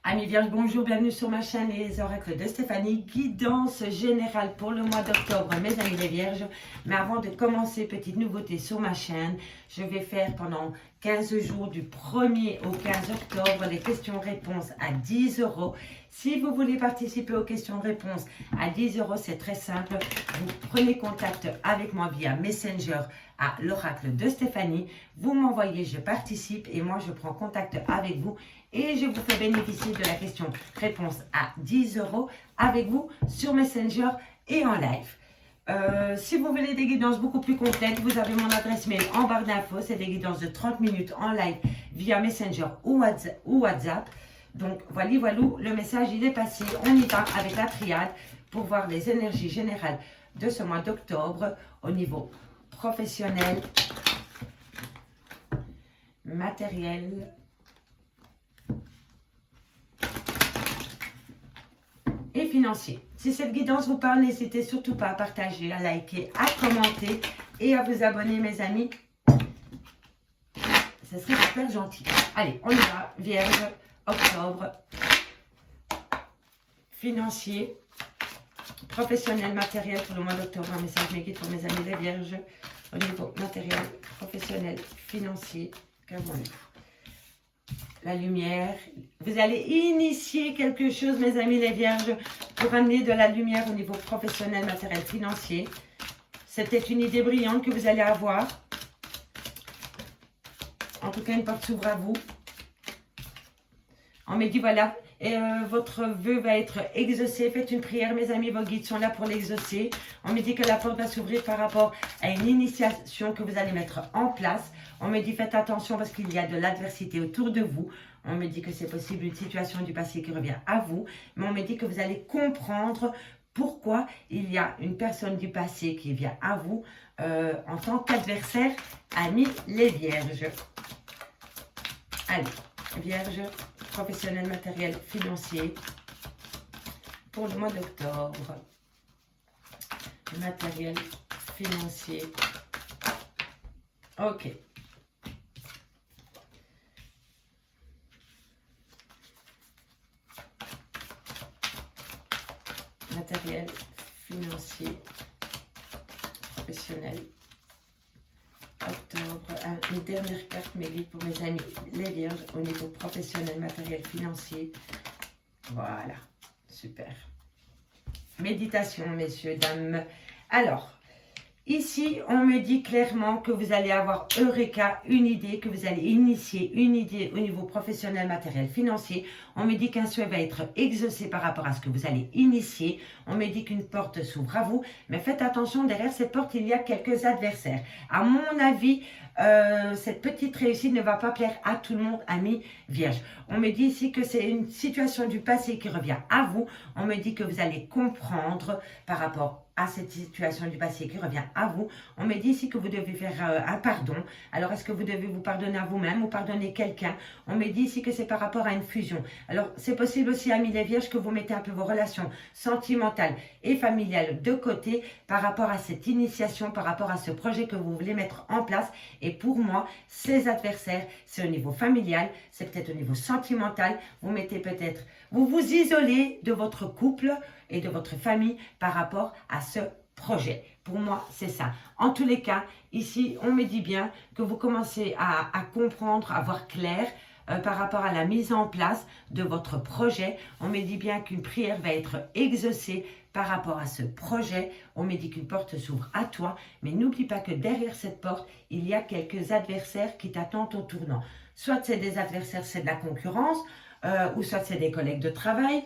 Amis Vierges, bonjour, bienvenue sur ma chaîne Les Oracles de Stéphanie. Guidance générale pour le mois d'octobre, mes amis les Vierges. Mais avant de commencer, petite nouveauté sur ma chaîne, je vais faire pendant 15 jours du 1er au 15 octobre les questions-réponses à 10 €. Si vous voulez participer aux questions-réponses à 10 €, c'est très simple. Vous prenez contact avec moi via Messenger à l'Oracle de Stéphanie. Vous m'envoyez, je participe et moi je prends contact avec vous et je vous fais bénéficier de la question-réponse à 10 € avec vous sur Messenger et en live. Si vous voulez des guidances beaucoup plus complètes, vous avez mon adresse mail en barre d'infos. C'est des guidances de 30 minutes en live via Messenger ou WhatsApp. Donc voilà, le message il est passé. On y va avec la triade pour voir les énergies générales de ce mois d'octobre au niveau professionnel, matériel et financier. Si cette guidance vous parle, n'hésitez surtout pas à partager, à liker, à commenter et à vous abonner, mes amis. Ça serait super gentil. Allez, on y va. Vierge, octobre, financier, professionnel, matériel pour le mois d'octobre. Un message mégué pour mes amis les Vierges. Au niveau matériel, professionnel, financier, qu'avons-nous? La lumière. Vous allez initier quelque chose, mes amis les Vierges, pour amener de la lumière au niveau professionnel, matériel, financier. C'était une idée brillante que vous allez avoir. En tout cas, une porte s'ouvre à vous. On me dit, voilà, votre vœu va être exaucé. Faites une prière, mes amis, vos guides sont là pour l'exaucer. On me dit que la porte va s'ouvrir par rapport à une initiation que vous allez mettre en place. On me dit, faites attention parce qu'il y a de l'adversité autour de vous. On me dit que c'est possible une situation du passé qui revient à vous. Mais on me dit que vous allez comprendre pourquoi il y a une personne du passé qui vient à vous en tant qu'adversaire, amis les Vierges. Allez, Vierge, professionnel, matériel, financier, pour le mois d'octobre. Matériel, financier. Ok. Matériel, financier, professionnel. Octobre, une dernière carte méguée pour mes amis les Vierges au niveau professionnel, matériel, financier. Voilà, super. Méditation, messieurs, dames. Alors, ici, on me dit clairement que vous allez avoir Eureka, une idée, que vous allez initier une idée au niveau professionnel, matériel, financier. On me dit qu'un souhait va être exaucé par rapport à ce que vous allez initier. On me dit qu'une porte s'ouvre à vous. Mais faites attention, derrière cette porte, il y a quelques adversaires. À mon avis, cette petite réussite ne va pas plaire à tout le monde, amis Vierge. On me dit ici que c'est une situation du passé qui revient à vous. On me dit que vous allez comprendre par rapport à cette situation du passé qui revient à vous. On me dit ici que vous devez faire un pardon. Alors, est-ce que vous devez vous pardonner à vous-même ou pardonner quelqu'un? On me dit ici que c'est par rapport à une fusion. Alors, c'est possible aussi, amis les Vierges, que vous mettez un peu vos relations sentimentales et familiales de côté par rapport à cette initiation, par rapport à ce projet que vous voulez mettre en place. Et pour moi, ces adversaires, c'est au niveau familial, c'est peut-être au niveau sentimental. Vous mettez peut-être, vous vous isolez de votre couple et de votre famille par rapport à ce projet. Pour moi, c'est ça. En tous les cas, ici, on me dit bien que vous commencez à comprendre, à voir clair par rapport à la mise en place de votre projet. On me dit bien qu'une prière va être exaucée par rapport à ce projet. On me dit qu'une porte s'ouvre à toi, mais n'oublie pas que derrière cette porte, il y a quelques adversaires qui t'attendent au tournant. Soit c'est des adversaires, c'est de la concurrence, ou soit c'est des collègues de travail,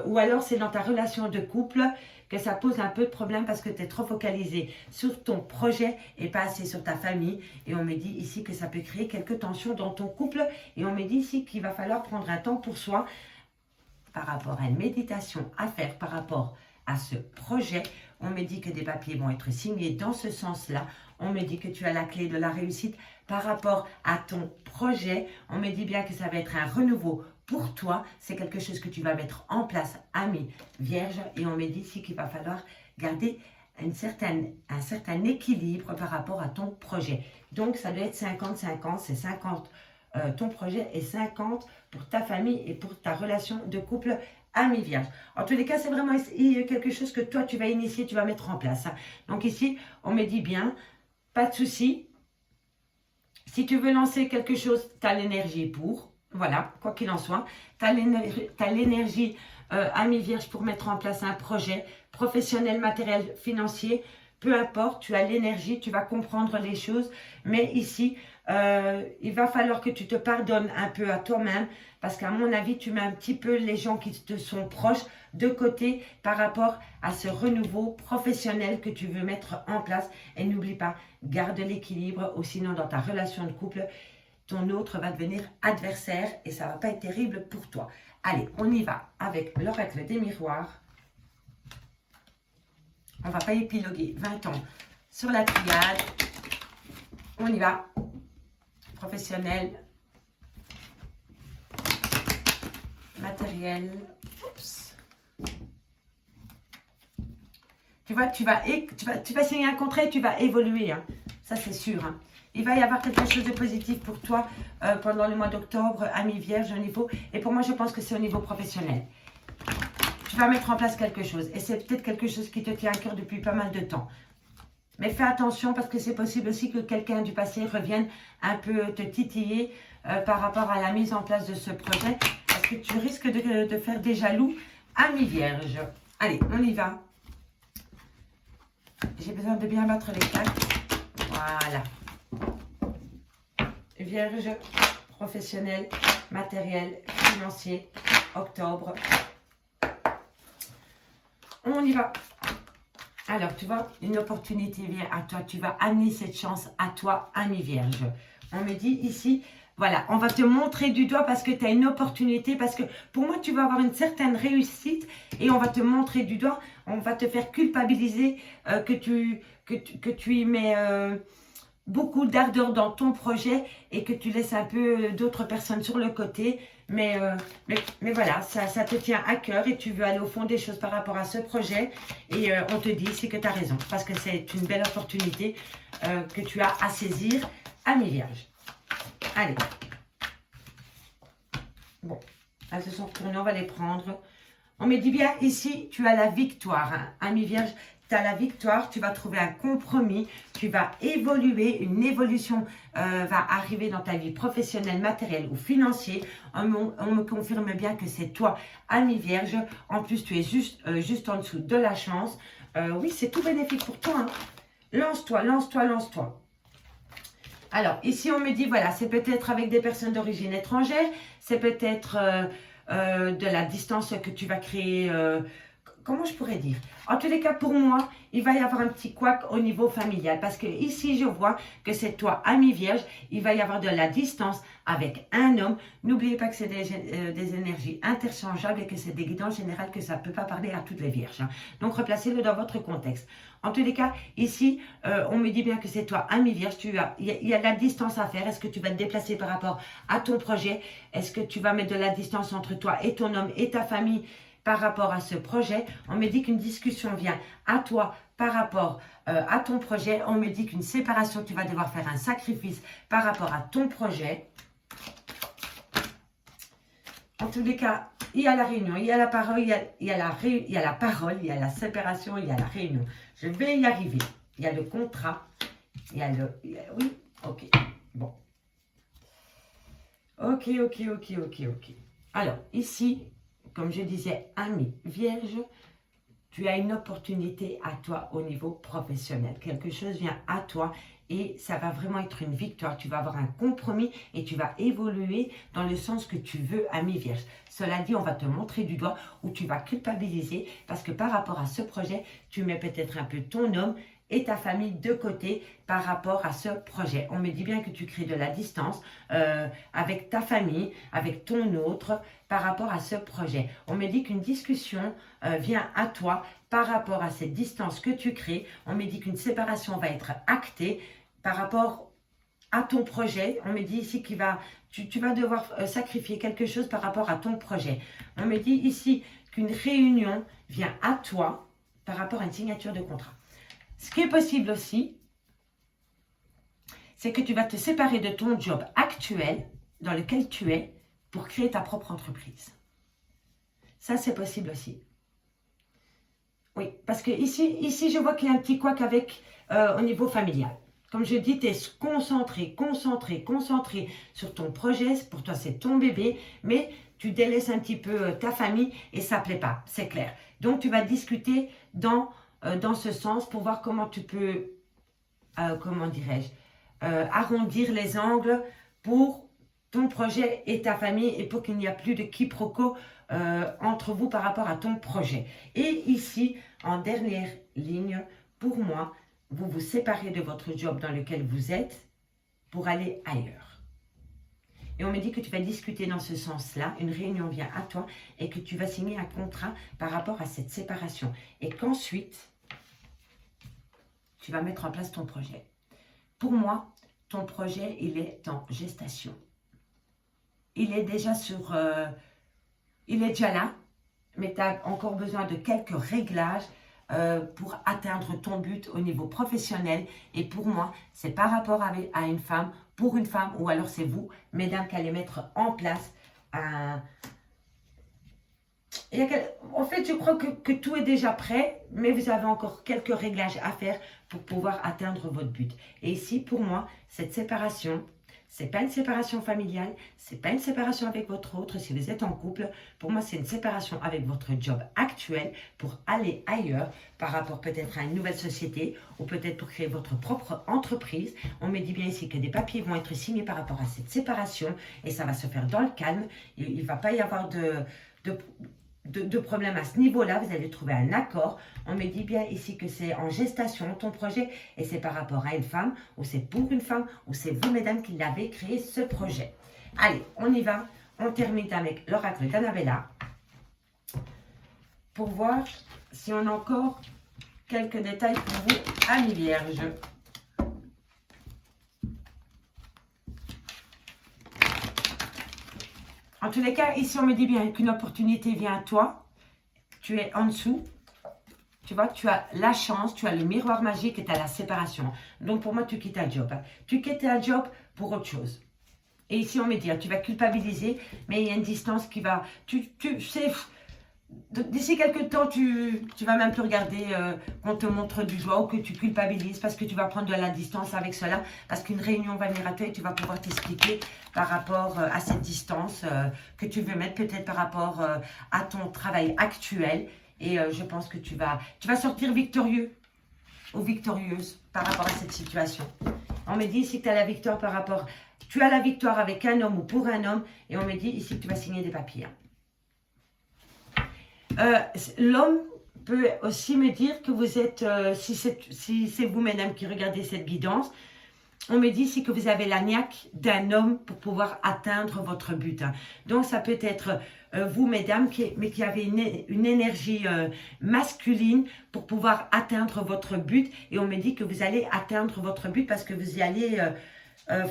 ou alors c'est dans ta relation de couple que ça pose un peu de problème parce que tu es trop focalisé sur ton projet et pas assez sur ta famille. Et on me dit ici que ça peut créer quelques tensions dans ton couple. Et on me dit ici qu'il va falloir prendre un temps pour soi par rapport à une méditation à faire, par rapport à ce projet. On me dit que des papiers vont être signés dans ce sens-là. On me dit que tu as la clé de la réussite par rapport à ton projet. On me dit bien que ça va être un renouveau pour toi. C'est quelque chose que tu vas mettre en place, ami Vierge. Et on me dit ici qu'il va falloir garder un certain équilibre par rapport à ton projet. Donc, ça doit être 50-50. C'est 50 ton projet et 50 pour ta famille et pour ta relation de couple ami vierge. En tous les cas, c'est vraiment quelque chose que toi, tu vas initier, tu vas mettre en place. Hein. Donc ici, on me dit bien, pas de souci. Si tu veux lancer quelque chose, tu as l'énergie pour. Voilà, quoi qu'il en soit. Tu as l'énergie ami vierge pour mettre en place un projet professionnel, matériel, financier. Peu importe, tu as l'énergie, tu vas comprendre les choses. Mais ici, il va falloir que tu te pardonnes un peu à toi-même. Parce qu'à mon avis, tu mets un petit peu les gens qui te sont proches de côté par rapport à ce renouveau professionnel que tu veux mettre en place. Et n'oublie pas, garde l'équilibre ou sinon dans ta relation de couple, ton autre va devenir adversaire et ça ne va pas être terrible pour toi. Allez, on y va avec l'oracle des miroirs. On ne va pas épiloguer 20 ans sur la triade. On y va. Professionnel. Matériel. Oups. Tu vois, tu vas signer un contrat et tu vas évoluer. Hein. Ça, c'est sûr. Hein. Il va y avoir quelque chose de positif pour toi pendant le mois d'octobre, ami vierge, au niveau. Et pour moi, je pense que c'est au niveau professionnel. Tu vas mettre en place quelque chose. Et c'est peut-être quelque chose qui te tient à cœur depuis pas mal de temps. Mais fais attention parce que c'est possible aussi que quelqu'un du passé revienne un peu te titiller par rapport à la mise en place de ce projet. Parce que tu risques de faire des jaloux, ami vierge. Allez, on y va. J'ai besoin de bien battre les cartes. Voilà. Vierge, professionnel, matériel, financier, octobre. On y va. Alors, tu vois, une opportunité vient à toi. Tu vas amener cette chance à toi, ami vierge. On me dit ici, voilà, on va te montrer du doigt parce que tu as une opportunité. Parce que pour moi, tu vas avoir une certaine réussite et on va te montrer du doigt. On va te faire culpabiliser que tu y mets beaucoup d'ardeur dans ton projet et que tu laisses un peu d'autres personnes sur le côté. Mais voilà, ça te tient à cœur et tu veux aller au fond des choses par rapport à ce projet. Et on te dit ici que tu as raison parce que c'est une belle opportunité que tu as à saisir, ami vierge. Allez. Bon, elles se sont retournées, on va les prendre. On me dit bien ici, tu as la victoire, hein, ami vierge. Tu as la victoire, tu vas trouver un compromis, tu vas évoluer, une évolution va arriver dans ta vie professionnelle, matérielle ou financière. On me confirme bien que c'est toi, ami vierge. En plus, tu es juste en dessous de la chance. Oui, c'est tout bénéfique pour toi. Hein. Lance-toi, lance-toi, lance-toi. Alors, ici, on me dit, voilà, c'est peut-être avec des personnes d'origine étrangère, c'est peut-être de la distance que tu vas créer. Comment je pourrais dire? En tous les cas, pour moi, il va y avoir un petit couac au niveau familial. Parce que ici, je vois que c'est toi, ami vierge. Il va y avoir de la distance avec un homme. N'oubliez pas que c'est des énergies interchangeables et que c'est des guidances générales que ça ne peut pas parler à toutes les vierges. Hein. Donc, replacez-le dans votre contexte. En tous les cas, ici, on me dit bien que c'est toi, ami vierge. Il y a de la distance à faire. Est-ce que tu vas te déplacer par rapport à ton projet? Est-ce que tu vas mettre de la distance entre toi et ton homme et ta famille par rapport à ce projet? On me dit qu'une discussion vient à toi par rapport à ton projet. On me dit qu'une séparation, tu vas devoir faire un sacrifice par rapport à ton projet. En tous les cas, il y a la réunion, il y a la parole, il y a la parole, il y a la séparation, il y a la réunion. Je vais y arriver. Il y a le contrat, oui, ok, bon. Ok. Alors, ici, comme je disais, ami vierge, tu as une opportunité à toi au niveau professionnel. Quelque chose vient à toi et ça va vraiment être une victoire. Tu vas avoir un compromis et tu vas évoluer dans le sens que tu veux, ami vierge. Cela dit, on va te montrer du doigt où tu vas culpabiliser parce que par rapport à ce projet, tu mets peut-être un peu ton homme et ta famille de côté par rapport à ce projet. On me dit bien que tu crées de la distance avec ta famille, avec ton autre, par rapport à ce projet. On me dit qu'une discussion vient à toi par rapport à cette distance que tu crées. On me dit qu'une séparation va être actée par rapport à ton projet. On me dit ici que tu vas devoir sacrifier quelque chose par rapport à ton projet. On me dit ici qu'une réunion vient à toi par rapport à une signature de contrat. Ce qui est possible aussi, c'est que tu vas te séparer de ton job actuel dans lequel tu es pour créer ta propre entreprise. Ça, c'est possible aussi. Oui, parce que ici je vois qu'il y a un petit couac avec au niveau familial. Comme je dis, tu es concentré sur ton projet. Pour toi, c'est ton bébé, mais tu délaisses un petit peu ta famille et ça ne plaît pas, c'est clair. Donc, tu vas discuter dans ce sens pour voir comment tu peux, comment dirais-je, arrondir les angles pour ton projet et ta famille et pour qu'il n'y a plus de quiproquo entre vous par rapport à ton projet. Et ici, en dernière ligne, pour moi, vous vous séparez de votre job dans lequel vous êtes pour aller ailleurs. Et on me dit que tu vas discuter dans ce sens-là, une réunion vient à toi et que tu vas signer un contrat par rapport à cette séparation. Et qu'ensuite, tu vas mettre en place ton projet. Pour moi, ton projet, il est en gestation. Il est déjà il est déjà là, mais tu as encore besoin de quelques réglages pour atteindre ton but au niveau professionnel. Et pour moi, c'est par rapport à une femme, pour une femme, ou alors c'est vous, mesdames, qui allez mettre en place un... En fait, je crois que tout est déjà prêt, mais vous avez encore quelques réglages à faire pour pouvoir atteindre votre but. Et ici, pour moi, cette séparation, c'est pas une séparation familiale, c'est pas une séparation avec votre autre. Si vous êtes en couple, pour moi, c'est une séparation avec votre job actuel pour aller ailleurs par rapport peut-être à une nouvelle société ou peut-être pour créer votre propre entreprise. On me dit bien ici que des papiers vont être signés par rapport à cette séparation et ça va se faire dans le calme. Il ne va pas y avoir de problème à ce niveau-là, vous allez trouver un accord. On me dit bien ici que c'est en gestation ton projet et c'est par rapport à une femme ou c'est pour une femme ou c'est vous mesdames qui l'avez créé ce projet. Allez, on y va, on termine avec l'oracle d'Annabella pour voir si on a encore quelques détails pour vous, amis vierges. En tous les cas, ici, on me dit bien qu'une opportunité vient à toi. Tu es en dessous. Tu vois, tu as la chance, tu as le miroir magique et tu as la séparation. Donc, pour moi, tu quittes un job. Tu quittes un job pour autre chose. Et ici, on me dit, tu vas culpabiliser, mais il y a une distance qui va... Tu sais, d'ici quelques temps, tu vas même plus regarder qu'on te montre du doigt ou que tu culpabilises parce que tu vas prendre de la distance avec cela. Parce qu'une réunion va venir à toi et tu vas pouvoir t'expliquer par rapport à cette distance que tu veux mettre, peut-être par rapport à ton travail actuel. Et je pense que tu vas sortir victorieux ou victorieuse par rapport à cette situation. On me dit ici que tu as la victoire par rapport... Tu as la victoire avec un homme ou pour un homme. Et on me dit ici que tu vas signer des papiers. L'homme peut aussi me dire que vous êtes, si c'est vous mesdames qui regardez cette guidance, on me dit ici que vous avez la niaque d'un homme pour pouvoir atteindre votre but. Donc ça peut être vous mesdames qui avez une énergie masculine pour pouvoir atteindre votre but. Et on me dit que vous allez atteindre votre but parce que vous y allez...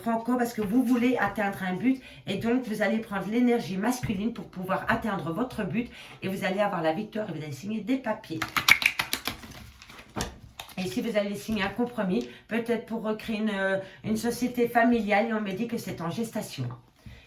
Franco, parce que vous voulez atteindre un but et donc vous allez prendre l'énergie masculine pour pouvoir atteindre votre but et vous allez avoir la victoire et vous allez signer des papiers. Et si vous allez signer un compromis, peut-être pour recréer une société familiale, et on me dit que c'est en gestation.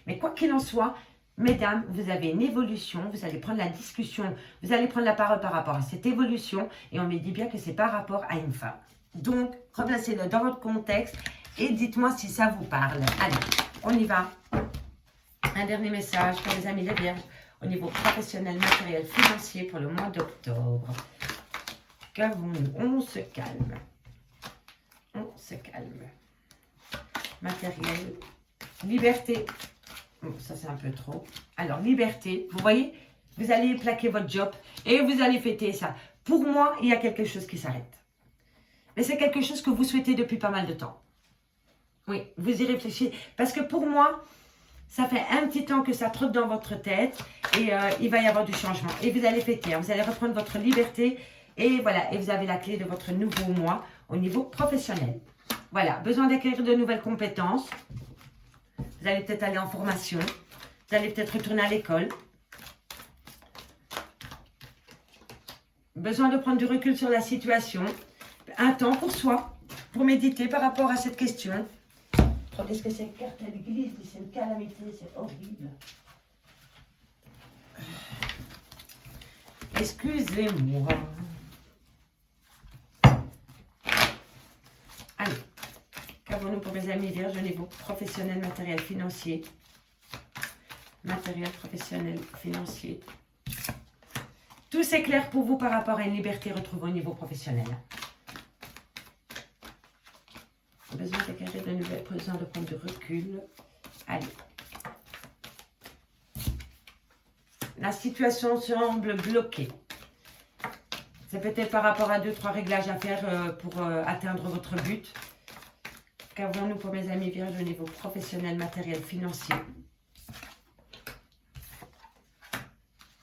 Mais quoi qu'il en soit, mesdames, vous avez une évolution, vous allez prendre la discussion, vous allez prendre la parole par rapport à cette évolution et on me dit bien que c'est par rapport à une femme. Donc, replacez-le dans votre contexte et dites-moi si ça vous parle. Allez, on y va. Un dernier message pour les amis les vierges au niveau professionnel, matériel, financier pour le mois d'octobre. Qu'avons-nous? On se calme. On se calme. Matériel, liberté. Oh, ça, c'est un peu trop. Alors, liberté, vous voyez, vous allez plaquer votre job et vous allez fêter ça. Pour moi, il y a quelque chose qui s'arrête. Mais c'est quelque chose que vous souhaitez depuis pas mal de temps. Oui, vous y réfléchissez. Parce que pour moi, ça fait un petit temps que ça trotte dans votre tête et il va y avoir du changement. Et vous allez fêter, vous allez reprendre votre liberté et voilà. Et vous avez la clé de votre nouveau mois au niveau professionnel. Voilà, besoin d'acquérir de nouvelles compétences. Vous allez peut-être aller en formation. Vous allez peut-être retourner à l'école. Besoin de prendre du recul sur la situation. Un temps pour soi, pour méditer par rapport à cette question. Oh, qu'est-ce que cette carte, elle glisse, c'est une calamité, c'est horrible. Excusez-moi. Allez, qu'avons-nous pour mes amis vierges au niveau professionnel, matériel, financier? Matériel, professionnel, financier. Tout c'est clair pour vous par rapport à une liberté retrouvée au niveau professionnel. Besoin d'éclairer de nouvelles, besoin de prendre du recul. Allez. La situation semble bloquée. C'est peut-être par rapport à 2-3 réglages à faire pour atteindre votre but. Qu'avons-nous pour mes amis vierges au niveau professionnel, matériel, financier?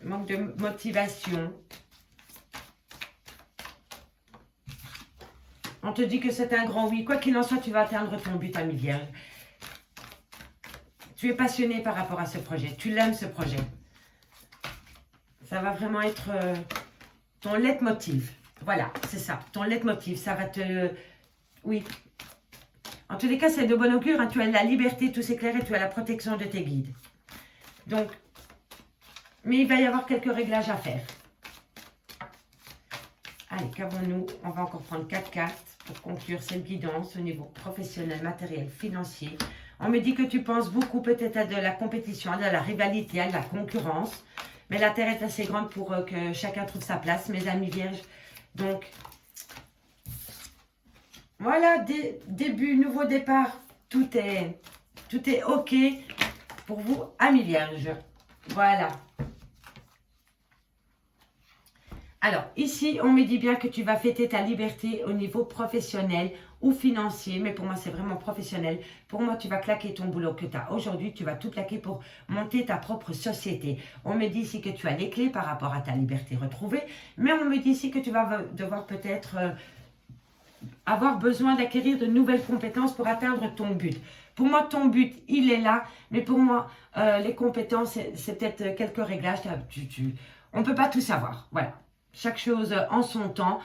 Manque de motivation. On te dit que c'est un grand oui. Quoi qu'il en soit, tu vas atteindre ton but, ami vierge. Tu es passionné par rapport à ce projet. Tu l'aimes, ce projet. Ça va vraiment être ton leitmotiv. Voilà, c'est ça. Ton leitmotiv, ça va te... Oui. En tous les cas, c'est de bon augure. Hein. Tu as la liberté, tout s'éclaire et tu as la protection de tes guides. Donc, mais il va y avoir quelques réglages à faire. Allez, qu'avons-nous? On va encore prendre 4 cartes pour conclure cette guidance au niveau professionnel, matériel, financier. On me dit que tu penses beaucoup peut-être à de la compétition, à de la rivalité, à de la concurrence. Mais la Terre est assez grande pour que chacun trouve sa place, mes amis vierges. Donc, voilà, début, nouveau départ. Tout est OK pour vous, amis vierges. Voilà. Alors, ici, on me dit bien que tu vas fêter ta liberté au niveau professionnel ou financier. Mais pour moi, c'est vraiment professionnel. Pour moi, tu vas claquer ton boulot que tu as aujourd'hui. Tu vas tout claquer pour monter ta propre société. On me dit ici que tu as les clés par rapport à ta liberté retrouvée. Mais on me dit ici que tu vas devoir peut-être avoir besoin d'acquérir de nouvelles compétences pour atteindre ton but. Pour moi, ton but, il est là. Mais pour moi, les compétences, c'est peut-être quelques réglages. On ne peut pas tout savoir. Voilà. Chaque chose en son temps.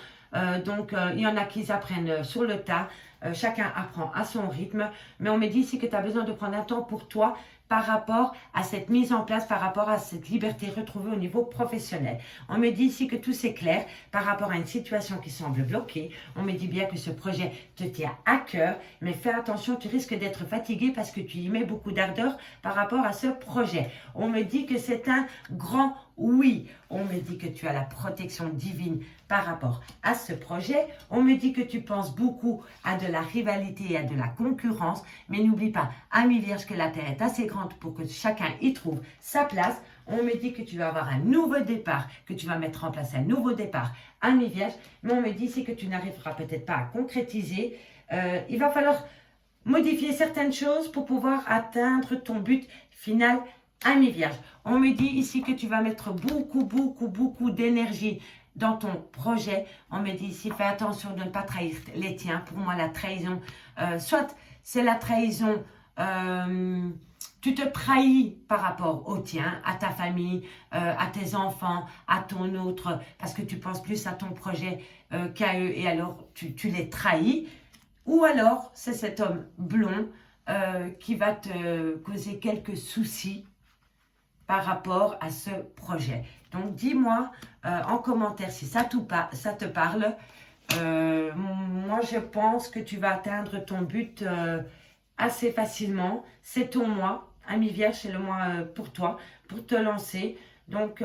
Donc, il y en a qui apprennent sur le tas. Chacun apprend à son rythme. Mais on me dit ici que tu as besoin de prendre un temps pour toi par rapport à cette mise en place, par rapport à cette liberté retrouvée au niveau professionnel. On me dit ici que tout s'éclaire par rapport à une situation qui semble bloquée. On me dit bien que ce projet te tient à cœur, mais fais attention, tu risques d'être fatigué parce que tu y mets beaucoup d'ardeur par rapport à ce projet. On me dit que c'est un grand oui. On me dit que tu as la protection divine par rapport à ce projet. On me dit que tu penses beaucoup à de la rivalité et à de la concurrence, mais n'oublie pas, ami vierge, que la Terre est assez grande pour que chacun y trouve sa place. On me dit que tu vas avoir un nouveau départ, que tu vas mettre en place un nouveau départ, ami vierge, mais on me dit c'est que tu n'arriveras peut-être pas à concrétiser. Il va falloir modifier certaines choses pour pouvoir atteindre ton but final, ami vierge. On me dit ici que tu vas mettre beaucoup d'énergie dans ton projet. On me dit ici, fais attention de ne pas trahir les tiens. Pour moi, la trahison, soit c'est la trahison, tu te trahis par rapport aux tiens, à ta famille, à tes enfants, à ton autre, parce que tu penses plus à ton projet qu'à eux, et alors tu les trahis. Ou alors, c'est cet homme blond qui va te causer quelques soucis par rapport à ce projet. Donc, dis-moi en commentaire si ça te parle. Moi, je pense que tu vas atteindre ton but assez facilement. C'est ton mois, ami vierge, c'est le mois pour toi, pour te lancer. Donc,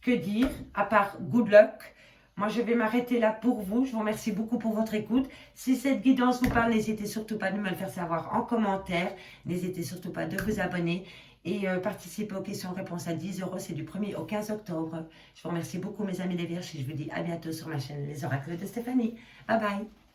que dire, à part good luck. Moi, je vais m'arrêter là pour vous. Je vous remercie beaucoup pour votre écoute. Si cette guidance vous parle, n'hésitez surtout pas de me le faire savoir en commentaire. N'hésitez surtout pas de vous abonner et participer aux questions-réponses à 10 €. C'est du 1er au 15 octobre. Je vous remercie beaucoup, mes amis les vierges, et je vous dis à bientôt sur ma chaîne Les Oracles de Stéphanie. Bye bye.